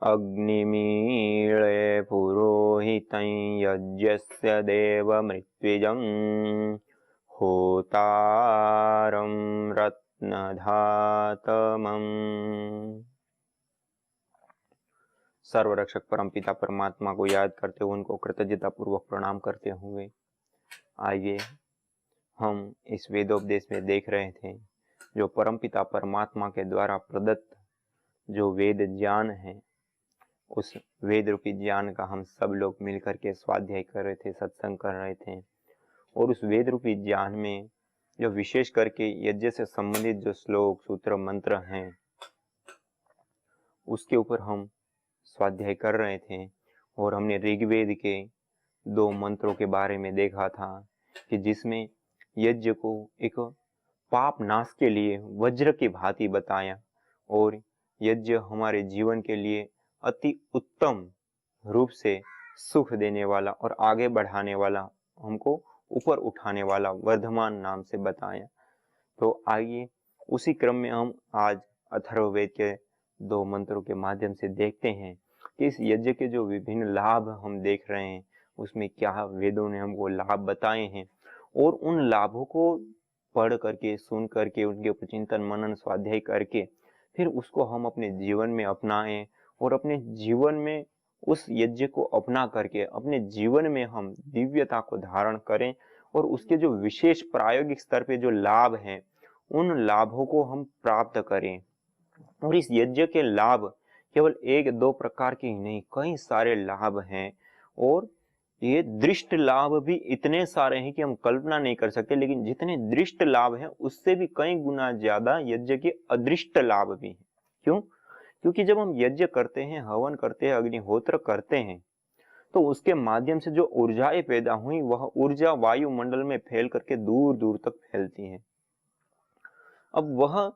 अग्निमीळे पुरोहितं यज्ञस्य देवमृत्विजं होतारं रत्नधातमम्। सर्वरक्षक परमपिता परमात्मा को याद करते हुए उनको कृतज्ञता पूर्वक प्रणाम करते हुए आइए हम इस वेदोपदेश में देख रहे थे जो परमपिता परमात्मा के द्वारा प्रदत्त जो वेद ज्ञान है, उस वेद रूपी ज्ञान का हम सब लोग मिलकर के स्वाध्याय कर रहे थे, सत्संग कर रहे थे। और उस वेद रूपी ज्ञान में जो विशेष करके यज्ञ से संबंधित जो श्लोक सूत्र मंत्र हैं उसके ऊपर हम स्वाध्याय कर रहे थे। और हमने ऋग्वेद के 2 मंत्रों के बारे में देखा था कि जिसमें यज्ञ को एक पाप नाश के लिए वज्र की भांति बताया और यज्ञ हमारे जीवन के लिए अति उत्तम रूप से सुख देने वाला और आगे बढ़ाने वाला, हमको ऊपर उठाने वाला वर्धमान नाम से बताया। तो आइए उसी क्रम में हम आज अथर्ववेद के 2 मंत्रों के माध्यम से देखते हैं कि इस यज्ञ के जो विभिन्न लाभ हम देख रहे हैं उसमें क्या वेदों ने हमको लाभ बताए हैं और उन लाभों को पढ़ करके, सुन करके, उनके ऊपर चिंतन मनन स्वाध्याय करके फिर उसको हम अपने जीवन में अपनाएं और अपने जीवन में उस यज्ञ को अपना करके अपने जीवन में हम दिव्यता को धारण करें और उसके जो विशेष प्रायोगिक स्तर पे जो लाभ हैं उन लाभों को हम प्राप्त करें। और इस यज्ञ के लाभ केवल 1-2 प्रकार के ही नहीं, कई सारे लाभ हैं और ये दृष्ट लाभ भी इतने सारे हैं कि हम कल्पना नहीं कर सकते। लेकिन जितने दृष्ट लाभ हैं उससे भी कई गुना ज्यादा यज्ञ के अदृष्ट लाभ भी हैं। क्यों? क्योंकि जब हम यज्ञ करते हैं, हवन करते हैं, अग्निहोत्र करते हैं तो उसके माध्यम से जो ऊर्जाएं पैदा हुई वह ऊर्जा वायुमंडल में फैल करके दूर दूर तक फैलती है। अब वह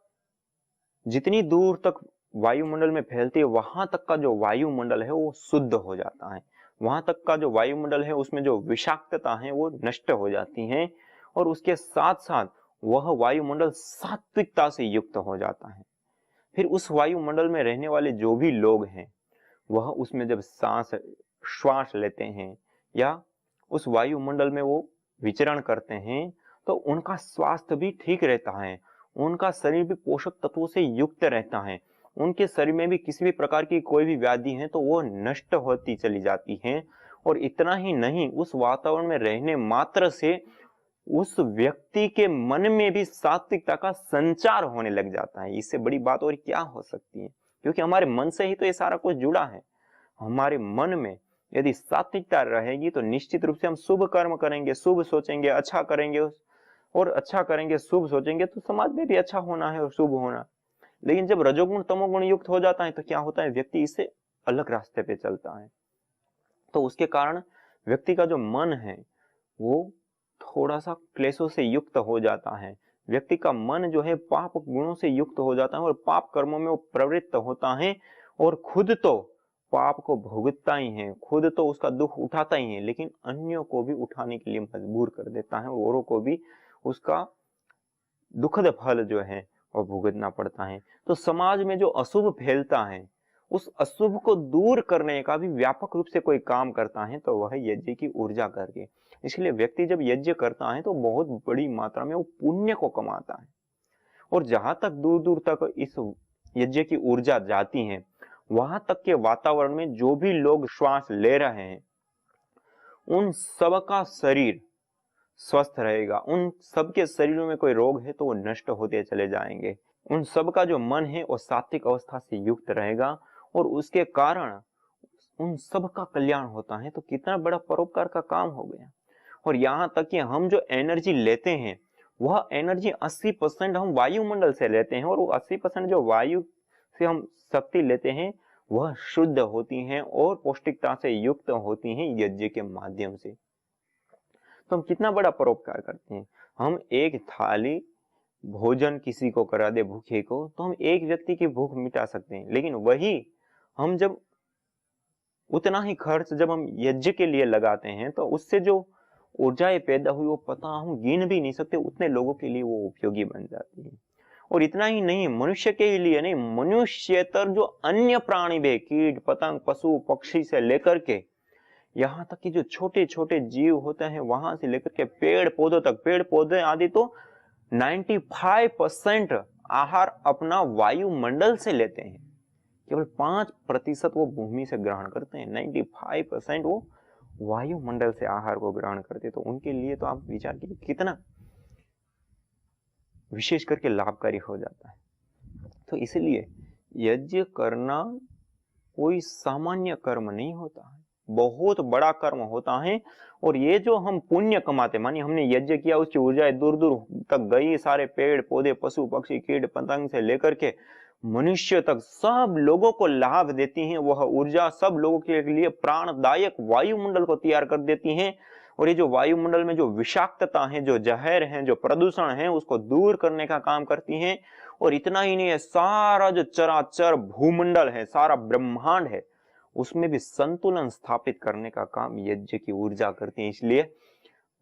जितनी दूर तक वायुमंडल में फैलती है वहां तक का जो वायुमंडल है वो शुद्ध हो जाता है, वहां तक का जो वायुमंडल है उसमें जो विषाक्तता है वो नष्ट हो जाती है और उसके साथ साथ वह वायुमंडल सात्विकता से युक्त हो जाता है। फिर उस वायुमंडल में रहने वाले जो भी लोग हैं वह उसमें जब श्वास लेते हैं या उस वायुमंडल में वो विचरण करते हैं तो उनका स्वास्थ्य भी ठीक रहता है, उनका शरीर भी पोषक तत्वों से युक्त रहता है, उनके शरीर में भी किसी भी प्रकार की कोई भी व्याधि है तो वो नष्ट होती चली जाती है। और इतना ही नहीं, उस वातावरण में रहने मात्र से उस व्यक्ति के मन में भी सात्विकता का संचार होने लग जाता है। इससे बड़ी बात और क्या हो सकती है? क्योंकि हमारे मन से ही तो ये सारा कुछ जुड़ा है। हमारे मन में यदि सात्विकता रहेगी तो निश्चित रूप से हम शुभ कर्म करेंगे, शुभ सोचेंगे, अच्छा करेंगे और अच्छा करेंगे, शुभ सोचेंगे तो समाज में भी अच्छा होना है और शुभ होना। लेकिन जब रजोगुण तमोगुण युक्त हो जाता है तो क्या होता है? व्यक्ति इससे अलग रास्ते पे चलता है। तो उसके कारण व्यक्ति का जो मन है वो थोड़ा सा क्लेशों से युक्त हो जाता है। व्यक्ति का मन जो है पाप गुणों से युक्त हो जाता है और पाप कर्मों में वो प्रवृत्त होता है और खुद तो पाप को भुगतता ही है, खुद तो उसका दुख उठाता ही है, लेकिन अन्यों को भी उठाने के लिए मजबूर कर देता है, औरों को भी उसका दुखद फल जो है वो भुगतना पड़ता है। तो समाज में जो अशुभ फैलता है उस अशुभ को दूर करने का भी व्यापक रूप से कोई काम करता है तो वह यज्ञ की ऊर्जा करके। इसलिए व्यक्ति जब यज्ञ करता है तो बहुत बड़ी मात्रा में वो पुण्य को कमाता है। और जहां तक दूर दूर तक इस यज्ञ की ऊर्जा जाती है वहां तक के वातावरण में जो भी लोग श्वास ले रहे हैं उन सबका शरीर स्वस्थ रहेगा, उन सबके शरीरों में कोई रोग है तो वो नष्ट होते चले जाएंगे, उन सबका जो मन है वो सात्विक अवस्था से युक्त रहेगा और उसके कारण उन सब का कल्याण होता है। तो कितना बड़ा परोपकार का काम हो गया। और यहाँ तक कि हम जो एनर्जी लेते हैं वह एनर्जी 80% हम वायुमंडल से लेते हैं और वो 80% जो वायु से हम शक्ति लेते हैं वह शुद्ध होती हैं और पौष्टिकता से युक्त होती हैं यज्ञ के माध्यम से। तो हम कितना बड़ा परोपकार करते हैं। हम एक थाली भोजन किसी को करा दे भूखे को तो हम एक व्यक्ति की भूख मिटा सकते हैं, लेकिन वही हम जब उतना ही खर्च जब हम यज्ञ के लिए लगाते हैं तो उससे जो ऊर्जाएं पैदा हुई वो पता हम गिन भी नहीं सकते, उतने लोगों के लिए वो उपयोगी बन जाती है। और इतना ही नहीं, मनुष्य के ही लिए नहीं, मनुष्यतर जो अन्य प्राणी भी, कीट पतंग पशु पक्षी से लेकर के यहाँ तक कि जो छोटे छोटे जीव होते हैं वहां से लेकर के पेड़ पौधों तक, पेड़ पौधे आदि तो 95% आहार अपना वायुमंडल से लेते हैं, केवल 5% वो भूमि से ग्रहण करते हैं, 95% वो वायुमंडल से आहार को ग्रहण करते हैं। तो उनके लिए तो आप विचार कीजिए कितना विशेष करके लाभकारी हो जाता है। तो इसलिए यज्ञ करना कोई सामान्य कर्म नहीं होता है, बहुत बड़ा कर्म होता है। और ये जो हम पुण्य कमाते, मानिए हमने यज्ञ किया, उसकी ऊर्जाएं दूर दूर तक गई, सारे पेड़ पौधे पशु पक्षी कीट पतंग से लेकर के मनुष्य तक सब लोगों को लाभ देती हैं। वह ऊर्जा सब लोगों के लिए प्राणदायक वायुमंडल को तैयार कर देती हैं। और ये जो वायुमंडल में जो विषाक्तता है, जो जहर है, जो प्रदूषण है, उसको दूर करने का काम करती हैं। और इतना ही नहीं है, सारा जो चराचर भूमंडल है, सारा ब्रह्मांड है, उसमें भी संतुलन स्थापित करने का काम यज्ञ की ऊर्जा करती है। इसलिए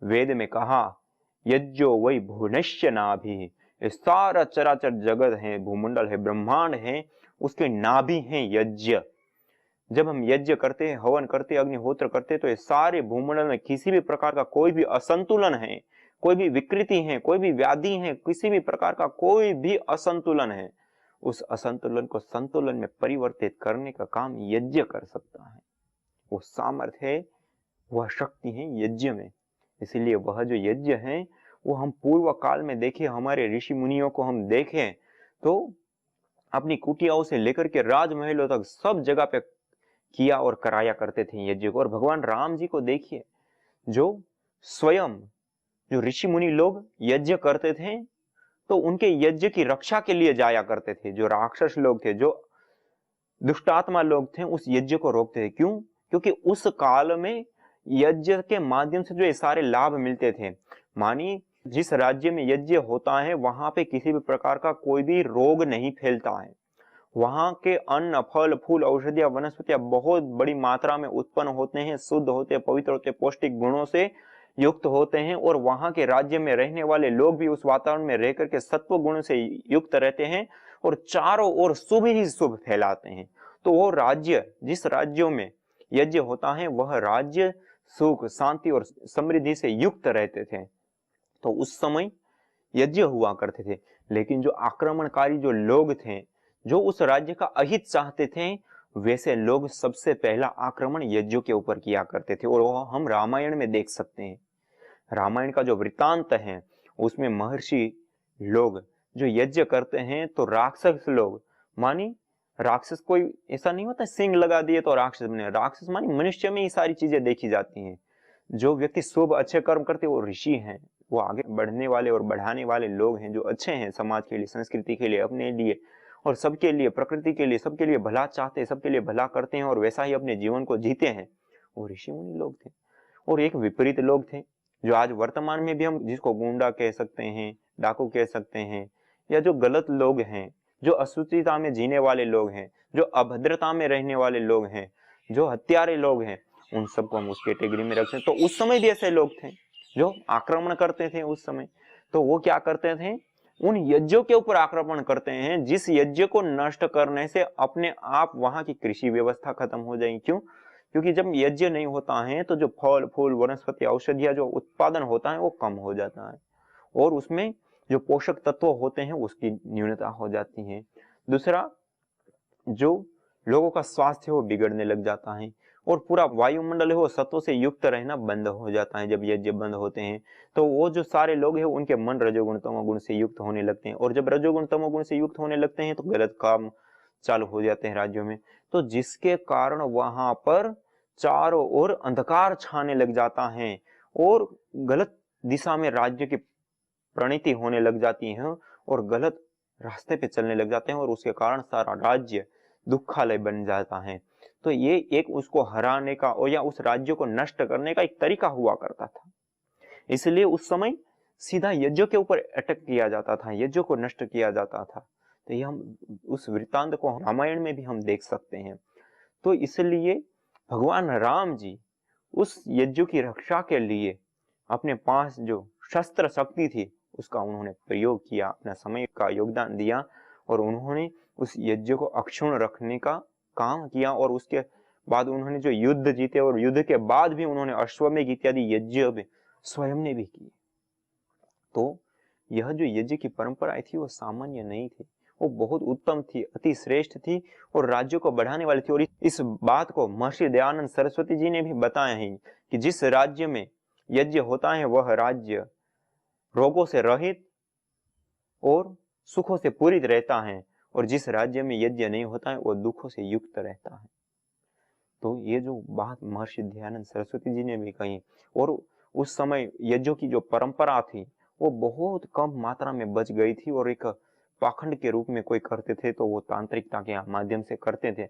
वेद में कहा यज्ञो वै भुवनस्य नाभि, सारा चराचर जगत है, भूमंडल है, ब्रह्मांड है, उसके नाभि है यज्ञ। जब हम यज्ञ करते हैं, हवन करते हैं, अग्निहोत्र करते हैं, तो ये सारे भूमंडल में किसी भी प्रकार का कोई भी असंतुलन है, कोई भी विकृति है, कोई भी व्याधि है, किसी भी प्रकार का कोई भी असंतुलन है, उस असंतुलन को संतुलन में परिवर्तित करने का काम यज्ञ कर सकता है। वो सामर्थ्य है, वह शक्ति है यज्ञ में। इसीलिए वह जो यज्ञ है वो हम पूर्व काल में देखे, हमारे ऋषि मुनियों को हम देखें तो अपनी कुटियाओं से लेकर के राजमहलों तक सब जगह पे किया और कराया करते थे यज्ञ को। और भगवान राम जी को देखिए, जो स्वयं जो ऋषि मुनि लोग यज्ञ करते थे तो उनके यज्ञ की रक्षा के लिए जाया करते थे। जो राक्षस लोग थे, जो दुष्टात्मा लोग थे, उस यज्ञ को रोकते थे। क्यों? क्योंकि उस काल में यज्ञ के माध्यम से जो ये सारे लाभ मिलते थे। मानिए जिस राज्य में यज्ञ होता है वहां पे किसी भी प्रकार का कोई भी रोग नहीं फैलता है, वहां के अन्न फल फूल औषधियां वनस्पतियां बहुत बड़ी मात्रा में उत्पन्न होते हैं, शुद्ध होते हैं, पवित्र होते हैं, पौष्टिक गुणों से युक्त होते हैं। और वहां के राज्य में रहने वाले लोग भी उस वातावरण में रह करके सत्व गुण से युक्त रहते हैं और चारों ओर शुभ ही शुभ फैलाते हैं। तो वो राज्य, जिस राज्यों में यज्ञ होता है, वह राज्य सुख शांति और समृद्धि से युक्त रहते थे। तो उस समय यज्ञ हुआ करते थे। लेकिन जो आक्रमणकारी जो लोग थे, जो उस राज्य का अहित चाहते थे, वैसे लोग सबसे पहला आक्रमण यज्ञों के ऊपर किया करते थे। और वह हम रामायण में देख सकते हैं। रामायण का जो वृत्तांत है उसमें महर्षि लोग जो यज्ञ करते हैं तो राक्षस लोग, मानी राक्षस कोई ऐसा नहीं होता सिंह लगा दिए तो राक्षस बने। राक्षस मानी मनुष्य में ही सारी चीजें देखी जाती हैं। जो व्यक्ति शुभ अच्छे कर्म करते वो ऋषि हैं, वो आगे बढ़ने वाले और बढ़ाने वाले लोग हैं, जो अच्छे हैं समाज के लिए, संस्कृति के लिए, अपने लिए और सबके लिए, प्रकृति के लिए, सबके लिए भला चाहते हैं, सबके लिए भला करते हैं और वैसा ही अपने जीवन को जीते हैं, वो ऋषि मुनि लोग थे। और एक विपरीत लोग थे जो आज वर्तमान में भी हम जिसको गुंडा कह सकते हैं, डाकू कह सकते हैं, या जो गलत लोग हैं, जो अशुचिता में जीने वाले लोग हैं, जो अभद्रता में रहने वाले लोग हैं, जो हत्यारे लोग हैं, उन सबको हम उस कैटेगरी में रखते हैं। तो उस समय भी ऐसे लोग थे जो आक्रमण करते थे उस समय। तो वो क्या करते थे, उन यज्ञों के ऊपर आक्रमण करते हैं जिस यज्ञ को नष्ट करने से अपने आप वहां की कृषि व्यवस्था खत्म हो जाएगी। क्यों? क्योंकि जब यज्ञ नहीं होता है तो जो फल फूल वनस्पति औषधियां जो उत्पादन होता है वो कम हो जाता है और उसमें जो पोषक तत्व होते हैं उसकी न्यूनता हो जाती है। दूसरा, जो लोगों का स्वास्थ्य वो बिगड़ने लग जाता है और पूरा वायुमंडल है वो सत्व से युक्त रहना बंद हो जाता है। जब यज्ञ बंद होते हैं तो वो जो सारे लोग हैं उनके मन रजोगुण तमोगुण से युक्त होने लगते हैं और जब रजोगुण तमोगुण से युक्त होने लगते हैं तो गलत काम चालू हो जाते हैं राज्यों में। तो जिसके कारण वहां पर चारों ओर अंधकार छाने लग जाता है और गलत दिशा में राज्य की प्रणीति होने लग जाती है और गलत रास्ते पे चलने लग जाते हैं और उसके कारण सारा राज्य दुखालय बन जाता है। तो ये एक उसको हराने का और या उस राज्य को नष्ट करने का एक तरीका हुआ करता था। इसलिए उस समय सीधा यज्ञों के ऊपर अटैक किया जाता था, यज्ञों को नष्ट किया जाता था। तो ये हम उस वृत्तांत को रामायण में भी हम देख सकते हैं। तो इसलिए भगवान राम जी उस यज्ञों की रक्षा के लिए अपने पास जो शस्त्र शक्ति थी उसका उन्होंने प्रयोग किया, अपना समय का योगदान दिया और उन्होंने उस यज्ञ को अक्षुण्ण रखने का काम किया। और उसके बाद उन्होंने जो युद्ध जीते और युद्ध के बाद भी उन्होंने अश्वमेध इत्यादि यज्ञ स्वयं ने भी किए। तो यह जो यज्ञ की परंपराएं थी वो सामान्य नहीं थी, वो बहुत उत्तम थी, अति श्रेष्ठ थी और राज्य को बढ़ाने वाली थी। और इस बात को महर्षि दयानंद सरस्वती जी ने भी बताया है कि जिस राज्य में यज्ञ होता है वह राज्य रोगों से रहित और सुखों से पूरित रहता है, और जिस राज्य में यज्ञ नहीं होता है वह दुखों से युक्त रहता है। तो ये जो बात महर्षि दयानंद सरस्वती जी ने भी कही, और उस समय यज्ञों की जो परंपरा थी वो बहुत कम मात्रा में बच गई थी, और एक पाखंड के रूप में कोई करते थे तो वो तांत्रिकता के माध्यम से करते थे।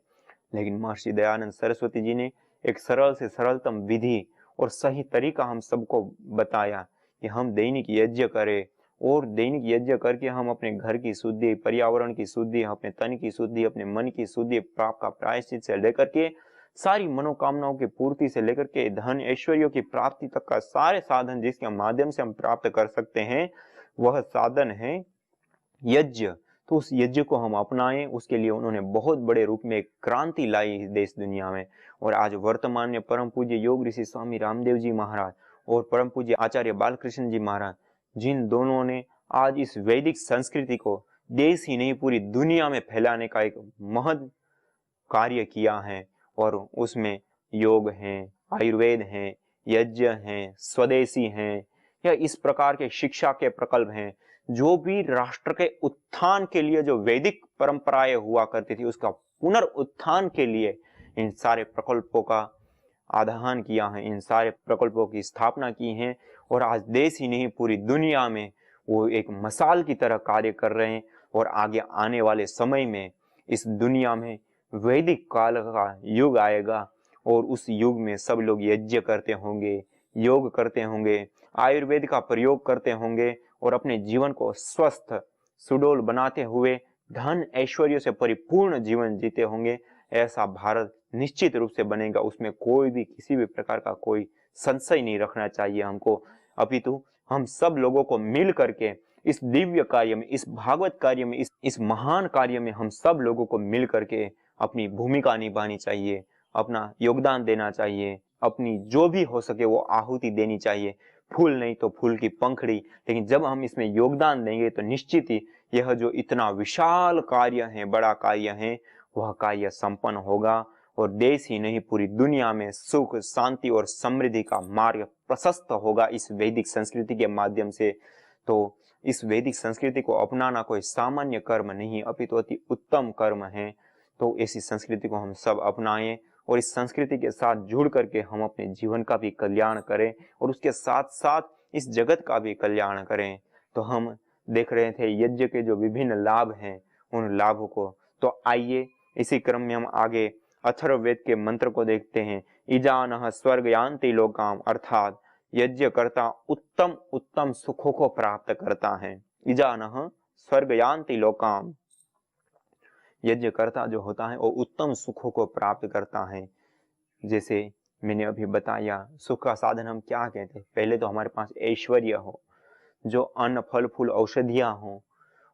लेकिन महर्षि दयानंद सरस्वती जी ने एक सरल से सरलतम विधि और सही तरीका हम सबको बताया कि हम दैनिक यज्ञ करें, और दैनिक यज्ञ करके हम अपने घर की शुद्धि, पर्यावरण की शुद्धि, अपने तन की शुद्धि, अपने मन की शुद्धि, पाप का प्रायश्चित से लेकर के सारी मनोकामनाओं की पूर्ति से लेकर के धन ऐश्वर्यों की प्राप्ति तक का सारे साधन जिसके माध्यम से हम प्राप्त कर सकते हैं वह साधन है यज्ञ। तो उस यज्ञ को हम अपनाएं, उसके लिए उन्होंने बहुत बड़े रूप में क्रांति लाई देश दुनिया में। और आज वर्तमान में परम पूज्य योग ऋषि स्वामी रामदेव जी महाराज और परम पूज्य आचार्य बालकृष्ण जी महाराज, जिन दोनों ने आज इस वैदिक संस्कृति को देश ही नहीं पूरी दुनिया में फैलाने का एक महद कार्य किया है, और उसमें योग हैं, आयुर्वेद हैं, यज्ञ हैं, स्वदेशी हैं, या इस प्रकार के शिक्षा के प्रकल्प हैं, जो भी राष्ट्र के उत्थान के लिए जो वैदिक परंपराएं हुआ करती थी उसका पुनरुत्थान के लिए इन सारे प्रकल्पों का आधान किया है, इन सारे प्रकल्पों की स्थापना की है। और आज देश ही नहीं पूरी दुनिया में वो एक मसाल की तरह कार्य कर रहे हैं। और आगे आने वाले समय में इस दुनिया में वैदिक काल का युग आएगा, और उस युग में सब लोग यज्ञ करते होंगे, योग करते होंगे, आयुर्वेद का प्रयोग करते होंगे, और अपने जीवन को स्वस्थ सुडौल बनाते हुए धन ऐश्वर्य से परिपूर्ण जीवन जीते होंगे। ऐसा भारत निश्चित रूप से बनेगा, उसमें कोई भी किसी भी प्रकार का कोई संशय नहीं रखना चाहिए हमको। अपितु हम सब लोगों को मिल करके इस दिव्य कार्य में, इस भागवत कार्य में, इस महान कार्य में हम सब लोगों को मिल करके अपनी भूमिका निभानी चाहिए, अपना योगदान देना चाहिए, अपनी जो भी हो सके वो आहुति देनी चाहिए। फूल नहीं तो फूल की पंखड़ी, लेकिन जब हम इसमें योगदान देंगे तो निश्चित ही यह जो इतना विशाल कार्य है, बड़ा कार्य है, वह कार्य संपन्न होगा, और देश ही नहीं पूरी दुनिया में सुख, शांति और समृद्धि का मार्ग प्रशस्त होगा इस वैदिक संस्कृति के माध्यम से। तो इस वैदिक संस्कृति को अपनाना कोई सामान्य कर्म नहीं, अपितु अति उत्तम कर्म है। तो ऐसी संस्कृति को हम सब अपनाएं, और इस संस्कृति के साथ जुड़ करके हम अपने जीवन का भी कल्याण करें, और उसके साथ साथ इस जगत का भी कल्याण करें। तो हम देख रहे थे यज्ञ के जो विभिन्न लाभ हैं, उन लाभों को। तो आइए इसी क्रम में हम आगे अथर्ववेद के मंत्र को देखते हैं। इजानः स्वर्ग यान्ति लोकाम, अर्थात यज्ञ करता उत्तम उत्तम सुखों को प्राप्त करता है। इजानः स्वर्ग यान्ति लोकाम, यज्ञ करता जो होता है वो उत्तम सुखों को प्राप्त करता है। जैसे मैंने अभी बताया, सुख का साधन हम क्या कहते हैं? पहले तो हमारे पास ऐश्वर्य हो, जो अन्न फल फूल औषधियां हो,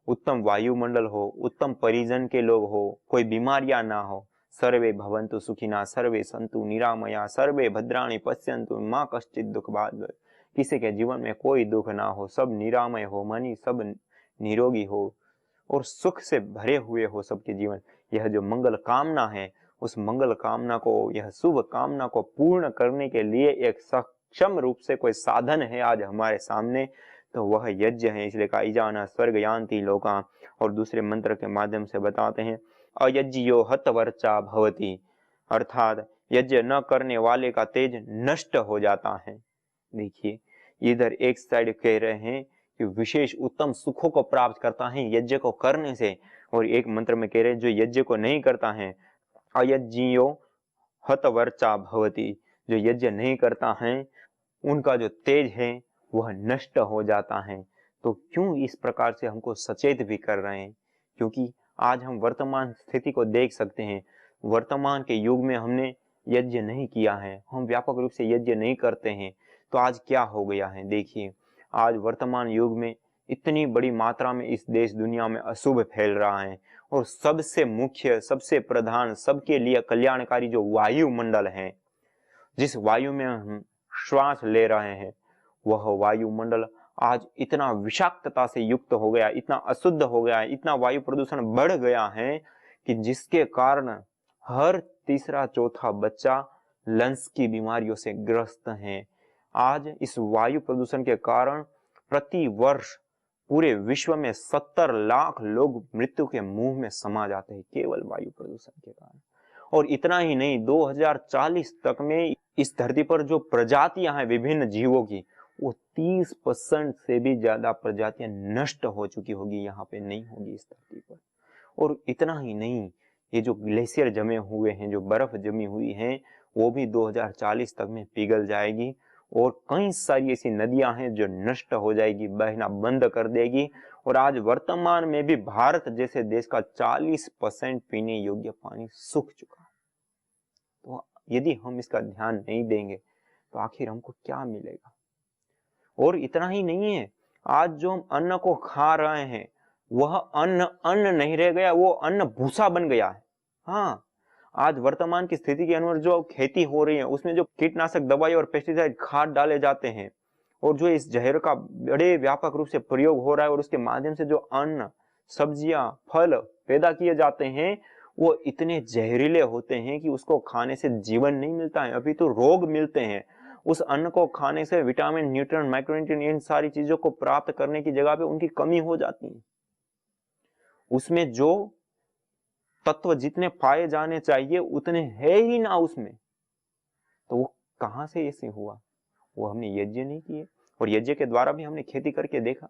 उत्तम वायुमंडल हो, उत्तम परिजन के लोग हो, कोई बीमारियां ना हो, सर्वे भवन्तु सुखिना, सर्वे सन्तु निरामया, सर्वे भद्राणि पश्यन्तु मां कश्चित् दुख भाग्, किसी के जीवन में कोई दुख ना हो, सब निरामय हो, मनी सब निरोगी हो, और सुख से भरे हुए हो सबके जीवन। यह जो मंगल कामना है, उस मंगल कामना को, यह शुभ कामना को पूर्ण करने के लिए एक सक्षम रूप से कोई साधन है आज हमारे सामने, तो वह यज्ञ है। इसलिए कहा इजानः स्वर्ग यान्ति लोकाम। और दूसरे मंत्र के माध्यम से बताते हैं, अयज्ञयो हतवर्चा भवति, अर्थात यज्ञ न करने वाले का तेज नष्ट हो जाता है। देखिए इधर एक साइड कह रहे हैं कि विशेष उत्तम सुखों को प्राप्त करता है यज्ञ को करने से, और एक मंत्र में कह रहे हैं जो यज्ञ को नहीं करता है, अयज्ञयो हतवर्चा भवति, जो यज्ञ नहीं करता है उनका जो तेज है वह नष्ट हो जाता है। तो क्यों इस प्रकार से हमको सचेत भी कर रहे हैं? क्योंकि आज हम वर्तमान स्थिति को देख सकते हैं। वर्तमान के युग में हमने यज्ञ नहीं किया है, हम व्यापक रूप से यज्ञ नहीं करते हैं। तो आज क्या हो गया है? देखिए आज वर्तमान युग में इतनी बड़ी मात्रा में इस देश दुनिया में अशुभ फैल रहा है, और सबसे मुख्य, सबसे प्रधान, सबके लिए कल्याणकारी जो वायुमंडल है, जिस वायु में हम श्वास ले रहे हैं, वह वायुमंडल आज इतना विषाक्तता से युक्त हो गया, इतना अशुद्ध हो गया है, इतना वायु प्रदूषण बढ़ गया है कि जिसके कारण हर तीसरा चौथा बच्चा लंग्स की बीमारियों से ग्रस्त है। आज इस वायु प्रदूषण के कारण प्रति वर्ष पूरे विश्व में 70 लाख लोग मृत्यु के मुंह में समा जाते हैं केवल वायु प्रदूषण के कारण। और इतना ही नहीं, 2040 तक में इस धरती पर जो प्रजातियां हैं विभिन्न जीवों की, वो 30% से भी ज्यादा प्रजातियां नष्ट हो चुकी होगी, यहाँ पे नहीं होगी इस धरती पर। और इतना ही नहीं, ये जो ग्लेशियर जमे हुए हैं, जो बर्फ जमी हुई है, वो भी 2040 तक में पिघल जाएगी, और कई सारी ऐसी नदियां हैं जो नष्ट हो जाएगी, बहना बंद कर देगी। और आज वर्तमान में भी भारत जैसे देश का 40% पीने योग्य पानी सूख चुका है। तो यदि हम इसका ध्यान नहीं देंगे तो आखिर हमको क्या मिलेगा। और इतना ही नहीं है, आज जो हम अन्न को खा रहे हैं, वह अन्न नहीं रह गया, वो अन्न भूसा बन गया है। हाँ, आज वर्तमान की स्थिति के अनुसार जो खेती हो रही है, उसमें जो कीटनाशक दवाई और पेस्टिसाइड खाद डाले जाते हैं, और जो इस जहर का बड़े व्यापक रूप से प्रयोग हो रहा है, और उसके माध्यम से जो अन्न, सब्जियां, फल पैदा किए जाते हैं, वो इतने जहरीले होते हैं कि उसको खाने से जीवन नहीं मिलता है, अभी तो रोग मिलते हैं। उस अन्न को खाने से विटामिन, न्यूट्रिएंट, माइक्रोन्यूट्रिएंट, इन सारी चीजों को प्राप्त करने की जगह पे उनकी कमी हो जाती है। उसमें जो तत्व जितने पाए जाने चाहिए उतने है ही ना उसमें, तो वो कहां से ऐसे हुआ? वो हमने यज्ञ नहीं किए, और यज्ञ के द्वारा भी हमने खेती करके देखा।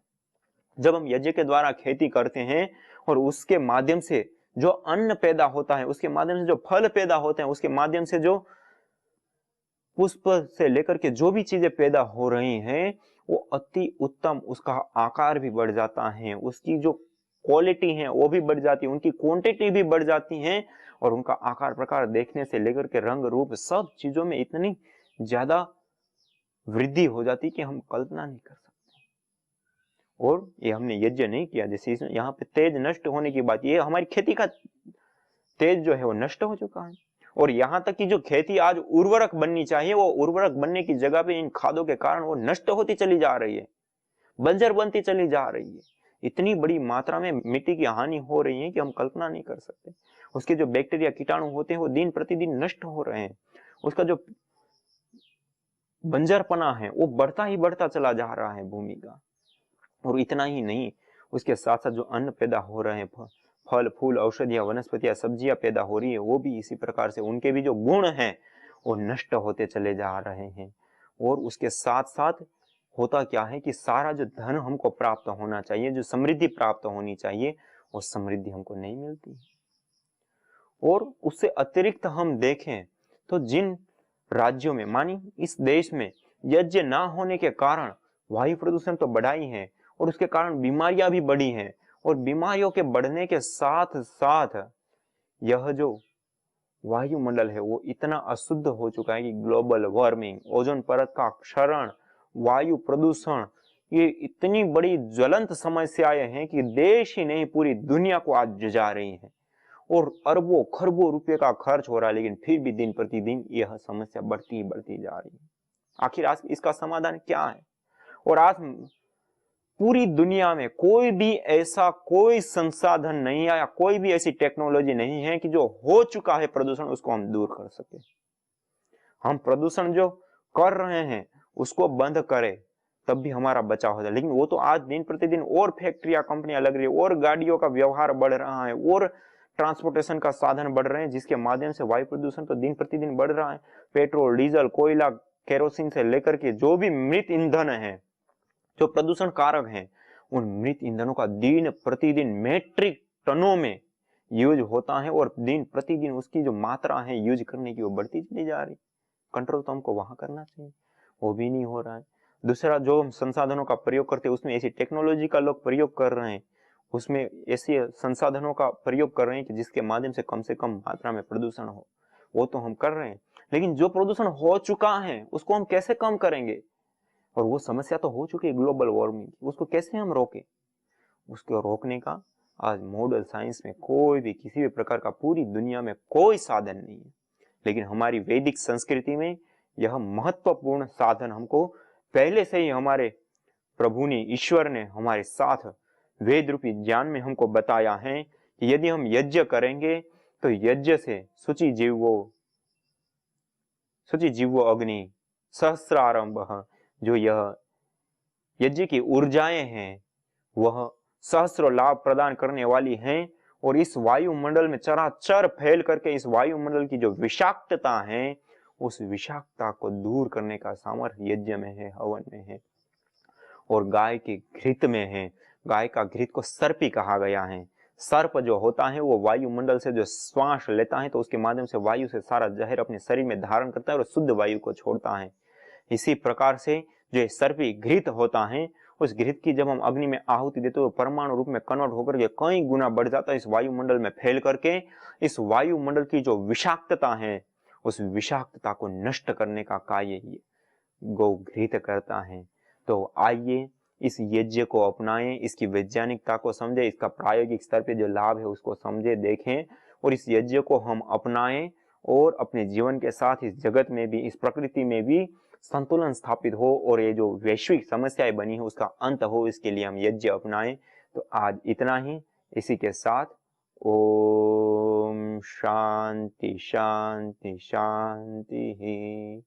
जब हम यज्ञ के द्वारा खेती करते हैं और उसके माध्यम से जो अन्न पैदा होता है, उसके माध्यम से जो फल पैदा होते हैं, उसके माध्यम से जो पुष्प से लेकर के जो भी चीजें पैदा हो रही हैं, वो अति उत्तम, उसका आकार भी बढ़ जाता है, उसकी जो क्वालिटी है वो भी बढ़ जाती है, उनकी क्वांटिटी भी बढ़ जाती है, और उनका आकार प्रकार देखने से लेकर के रंग रूप सब चीजों में इतनी ज्यादा वृद्धि हो जाती कि हम कल्पना नहीं कर सकते। और ये हमने यज्ञ नहीं किया, जैसे यहाँ पे तेज नष्ट होने की बात, ये हमारी खेती का तेज जो है वो नष्ट हो चुका है। और यहाँ तक कि जो खेती आज उर्वरक बननी चाहिए, वो उर्वरक बनने की जगह पे इन खादों के कारण वो नष्ट होती चली जा रही है, बंजर बनती चली जा रही है। इतनी बड़ी मात्रा में मिट्टी की हानि हो रही है कि हम कल्पना नहीं कर सकते। उसके जो बैक्टीरिया, कीटाणु होते हैं, वो दिन प्रतिदिन नष्ट हो रहे हैं। उसका जो बंजरपना है वो बढ़ता ही बढ़ता चला जा रहा है भूमि का। और इतना ही नहीं, उसके साथ साथ जो अन्न पैदा हो रहे हैं, फल फूल, औषधियां, वनस्पतियां, सब्जियां पैदा हो रही है, वो भी इसी प्रकार से उनके भी जो गुण हैं वो नष्ट होते चले जा रहे हैं। और उसके साथ साथ होता क्या है कि सारा जो धन हमको प्राप्त होना चाहिए, जो समृद्धि प्राप्त होनी चाहिए, वो समृद्धि हमको नहीं मिलती। और उससे अतिरिक्त हम देखें तो जिन राज्यों में, मानी इस देश में यज्ञ ना होने के कारण वायु प्रदूषण तो बढ़ा ही है, और उसके कारण बीमारियां भी बढ़ी हैं। और बीमारियों के बढ़ने के साथ साथ यह जो वायुमंडल है वो इतना अशुद्ध हो चुका है कि ग्लोबल वार्मिंग, ओजोन परत का क्षरण, वायु प्रदूषण, ये इतनी बड़ी ज्वलंत समस्याएं हैं कि देश ही नहीं पूरी दुनिया को आज जुझा रही है। और अरबों खरबों रुपए का खर्च हो रहा है, लेकिन फिर भी दिन प्रतिदिन यह समस्या बढ़ती बढ़ती जा रही है। आखिर आज इसका समाधान क्या है? और आज पूरी दुनिया में कोई भी ऐसा कोई संसाधन नहीं है, या कोई भी ऐसी टेक्नोलॉजी नहीं है कि जो हो चुका है प्रदूषण उसको हम दूर कर सके। हम प्रदूषण जो कर रहे हैं उसको बंद करें तब भी हमारा बचाव हो जाए, लेकिन वो तो आज दिन प्रतिदिन और फैक्ट्रियां, कंपनियां लग रही है, और गाड़ियों का व्यवहार बढ़ रहा है, और ट्रांसपोर्टेशन का साधन बढ़ रहे हैं, जिसके माध्यम से वायु प्रदूषण तो दिन प्रतिदिन बढ़ रहा है। पेट्रोल, डीजल, कोयला, केरोसिन से लेकर के जो भी मृत ईंधन है, जो प्रदूषण कारक हैं, उन मृत ईंधनों का दिन प्रतिदिन मेट्रिक टनों में यूज होता है, और दिन प्रतिदिन उसकी जो मात्रा है यूज करने की वो बढ़ती चली जा रही। कंट्रोल तो हमको वहां करना चाहिए, वो भी नहीं हो रहा है। दूसरा, जो हम संसाधनों का प्रयोग करते हैं उसमें ऐसी टेक्नोलॉजी का लोग प्रयोग कर रहे हैं, उसमें ऐसे संसाधनों का प्रयोग कर रहे हैं कि जिसके माध्यम से कम मात्रा में प्रदूषण हो, वो तो हम कर रहे हैं। लेकिन जो प्रदूषण हो चुका है उसको हम कैसे कम करेंगे? और वो समस्या तो हो चुकी है ग्लोबल वार्मिंग की, उसको कैसे हम रोकें? उसको रोकने का आज मॉडल साइंस में कोई भी किसी भी प्रकार का पूरी दुनिया में कोई साधन नहीं है, लेकिन हमारी वैदिक संस्कृति में यह महत्वपूर्ण साधन हमको पहले से ही हमारे प्रभु ने, ईश्वर ने हमारे साथ वेद रूपी ज्ञान में हमको बताया है कि यदि हम यज्ञ करेंगे तो यज्ञ से शुचि जीवो अग्नि सहस्रारंभ, जो यह यज्ञ की ऊर्जाएं हैं वह सहस्र लाभ प्रदान करने वाली हैं, और इस वायुमंडल में चराचर फैल करके इस वायुमंडल की जो विषाक्तता है उस विषाक्तता को दूर करने का सामर्थ्य यज्ञ में है, हवन में है, और गाय के घृत में है। गाय का घृत को सर्पी कहा गया है। सर्प जो होता है वो वायुमंडल से जो श्वास लेता है तो उसके माध्यम से वायु से सारा जहर अपने शरीर में धारण करता है और शुद्ध वायु को छोड़ता है। इसी प्रकार से जो सर्पी घृत होता है, उस घृत की जब हम अग्नि में आहुति देते हो परमाणु रूप में कन्वर्ट होकर के कई गुना बढ़ जाता है इस वायुमंडल में फैल करके। इस वायुमंडल की जो विषाक्तता है उस विषाक्तता को नष्ट करने का कार्य ये गौ घृत करता है। तो आइए इस यज्ञ को अपनाएं, इसकी वैज्ञानिकता को समझें, इसका प्रायोगिक स्तर पे जो लाभ है उसको समझे, देखें, और इस यज्ञ को हम अपनाएं और अपने जीवन के साथ इस जगत में भी, इस प्रकृति में भी संतुलन स्थापित हो और ये जो वैश्विक समस्याएं बनी है उसका अंत हो, इसके लिए हम यज्ञ अपनाएं। तो आज इतना ही। इसी के साथ ओम शांति शांति शांति।